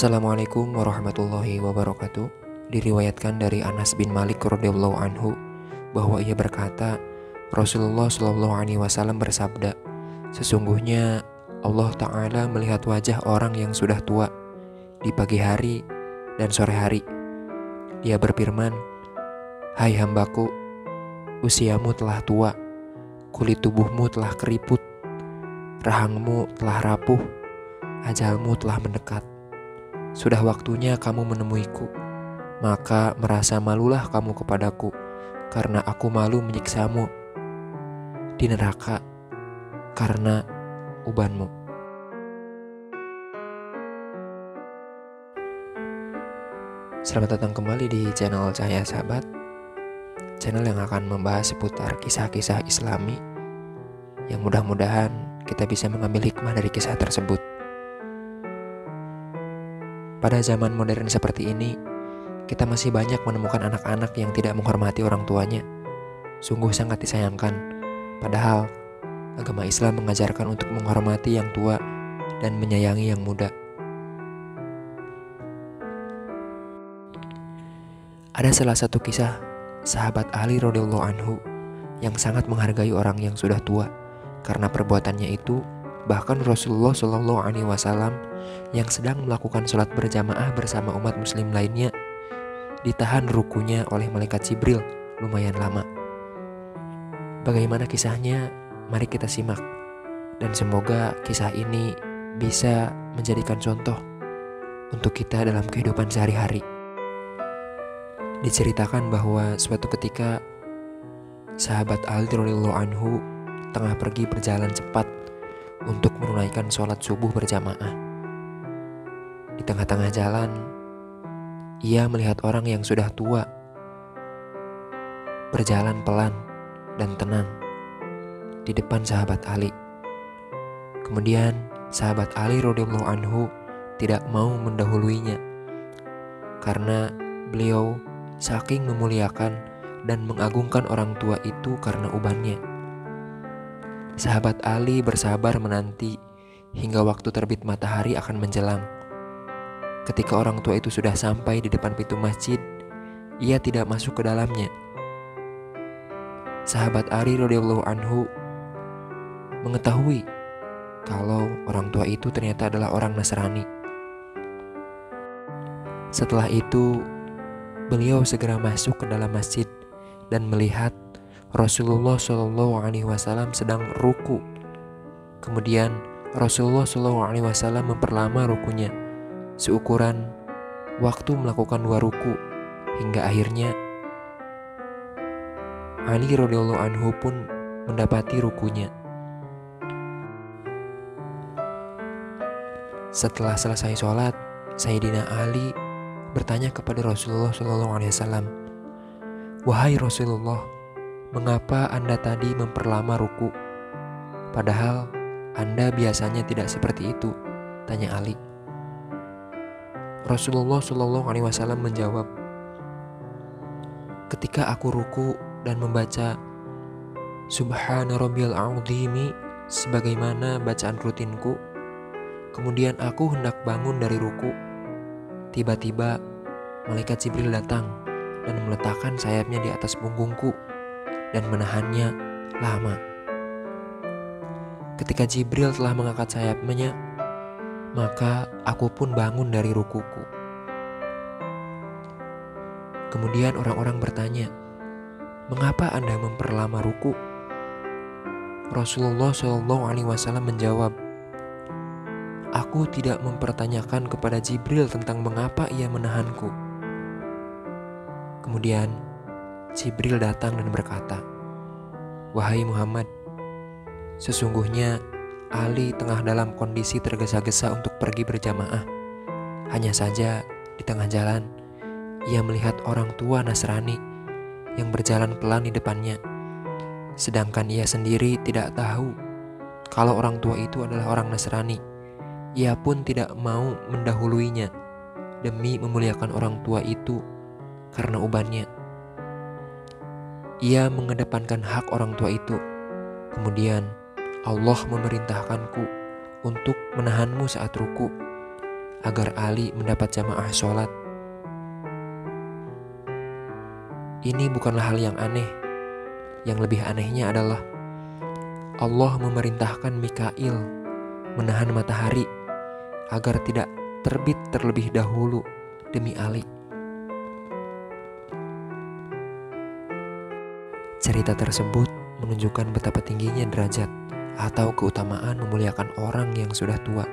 Assalamualaikum warahmatullahi wabarakatuh. Diriwayatkan dari Anas bin Malik radhiyallahu anhu bahwa ia berkata, Rasulullah shallallahu alaihi wasallam bersabda, sesungguhnya Allah Ta'ala melihat wajah orang yang sudah tua di pagi hari dan sore hari. Dia berfirman, hai hambaku, usiamu telah tua, kulit tubuhmu telah keriput, rahangmu telah rapuh, ajalmu telah mendekat. Sudah waktunya kamu menemuiku, maka merasa malulah kamu kepadaku, karena aku malu menyiksamu di neraka karena ubanmu. Selamat datang kembali di channel Cahaya Sahabat, channel yang akan membahas seputar kisah-kisah Islami yang mudah-mudahan kita bisa mengambil hikmah dari kisah tersebut. Pada zaman modern seperti ini, kita masih banyak menemukan anak-anak yang tidak menghormati orang tuanya. Sungguh sangat disayangkan, padahal agama Islam mengajarkan untuk menghormati yang tua dan menyayangi yang muda. Ada salah satu kisah sahabat Ali radhiyallahu anhu yang sangat menghargai orang yang sudah tua karena perbuatannya itu. Bahkan Rasulullah Shallallahu Alaihi Wasallam yang sedang melakukan sholat berjamaah bersama umat muslim lainnya ditahan rukunya oleh malaikat Jibril lumayan lama. Bagaimana kisahnya? Mari kita simak, dan semoga kisah ini bisa menjadikan contoh untuk kita dalam kehidupan sehari-hari. Diceritakan bahwa suatu ketika sahabat Ali radhiyallahu anhu tengah pergi berjalan cepat untuk menunaikan sholat subuh berjamaah. Di tengah-tengah jalan, ia melihat orang yang sudah tua berjalan pelan dan tenang di depan sahabat Ali. Kemudian sahabat Ali radhiyallahu anhu tidak mau mendahuluinya karena beliau saking memuliakan dan mengagungkan orang tua itu karena ubannya. Sahabat Ali bersabar menanti hingga waktu terbit matahari akan menjelang. Ketika orang tua itu sudah sampai di depan pintu masjid, ia tidak masuk ke dalamnya. Sahabat Ali radhiyallahu anhu mengetahui kalau orang tua itu ternyata adalah orang Nasrani. Setelah itu, beliau segera masuk ke dalam masjid dan melihat Rasulullah Shallallahu Alaihi Wasallam sedang ruku. Kemudian Rasulullah Shallallahu Alaihi Wasallam memperlama rukunya seukuran waktu melakukan 2 ruku, hingga akhirnya Ali radhiyallahu anhu pun mendapati rukunya. Setelah selesai sholat, Sayyidina Ali bertanya kepada Rasulullah Shallallahu Alaihi Wasallam, wahai Rasulullah, mengapa Anda tadi memperlama ruku? Padahal Anda biasanya tidak seperti itu, tanya Ali. Rasulullah Shallallahu Alaihi Wasallam menjawab, ketika aku ruku dan membaca Subhana Rabbiyal A'udhimi sebagaimana bacaan rutinku, kemudian aku hendak bangun dari ruku, tiba-tiba malaikat Jibril datang dan meletakkan sayapnya di atas punggungku dan menahannya lama. Ketika Jibril telah mengangkat sayapnya, maka aku pun bangun dari rukuku. Kemudian orang-orang bertanya, mengapa Anda memperlama ruku? Rasulullah Shallallahu Alaihi Wasallam menjawab, aku tidak mempertanyakan kepada Jibril tentang mengapa ia menahanku. Kemudian Jibril datang dan berkata, wahai Muhammad, sesungguhnya Ali tengah dalam kondisi tergesa-gesa untuk pergi berjamaah. Hanya saja di tengah jalan, ia melihat orang tua Nasrani yang berjalan pelan di depannya. Sedangkan ia sendiri tidak tahu kalau orang tua itu adalah orang Nasrani. Ia pun tidak mau mendahuluinya demi memuliakan orang tua itu karena ubannya. Ia mengedepankan hak orang tua itu. Kemudian Allah memerintahkanku untuk menahanmu saat ruku agar Ali mendapat jamaah sholat. Ini bukanlah hal yang aneh. Yang lebih anehnya adalah Allah memerintahkan Mikail menahan matahari agar tidak terbit terlebih dahulu demi Ali. Cerita tersebut menunjukkan betapa tingginya derajat atau keutamaan memuliakan orang yang sudah tua.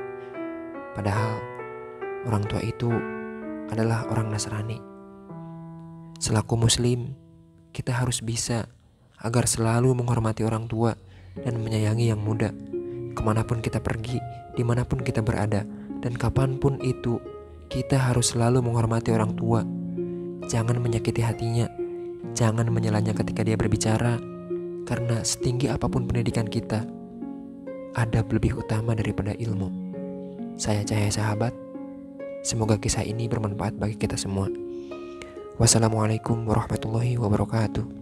Padahal orang tua itu adalah orang Nasrani. Selaku muslim, kita harus bisa agar selalu menghormati orang tua dan menyayangi yang muda. Kemanapun kita pergi, dimanapun kita berada, dan kapanpun itu, kita harus selalu menghormati orang tua. Jangan menyakiti hatinya, jangan menyelanya ketika dia berbicara, karena setinggi apapun pendidikan kita, adab lebih utama daripada ilmu. Saya Cahaya Sahabat, semoga kisah ini bermanfaat bagi kita semua. Wassalamualaikum warahmatullahi wabarakatuh.